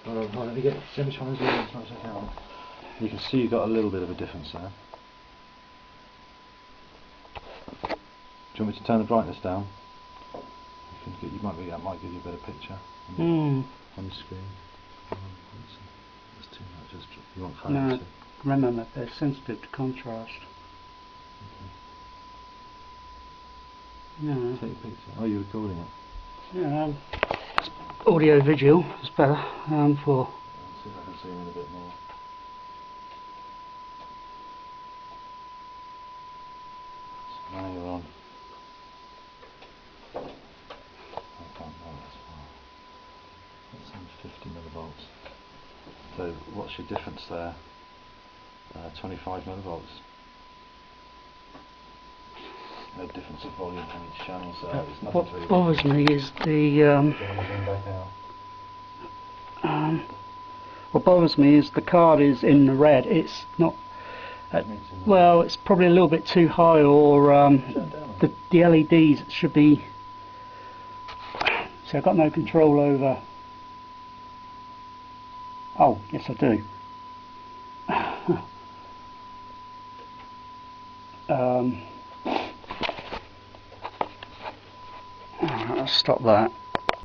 Let me get semi-shine as much as I can. You can see you've got a little bit of a difference there. Do you want me to turn the brightness down? That might give you a better picture on the screen. That's too much. You want no, remember they're sensitive to contrast. Okay. Take a picture. Oh, you're recording it. Yeah. Audio visual is better for. Let's see if I can zoom in a bit more. So now you're on. I can't know that's far. That's on 50 millivolts. So what's your difference there? 25 millivolts. No difference of volume from each channel, so it's nothing. What bothers me is the what bothers me is the card is in the red. It's not. Well, it's probably a little bit too high, or the LEDs should be. So I've got no control over. Oh, yes, I do. I'll stop that.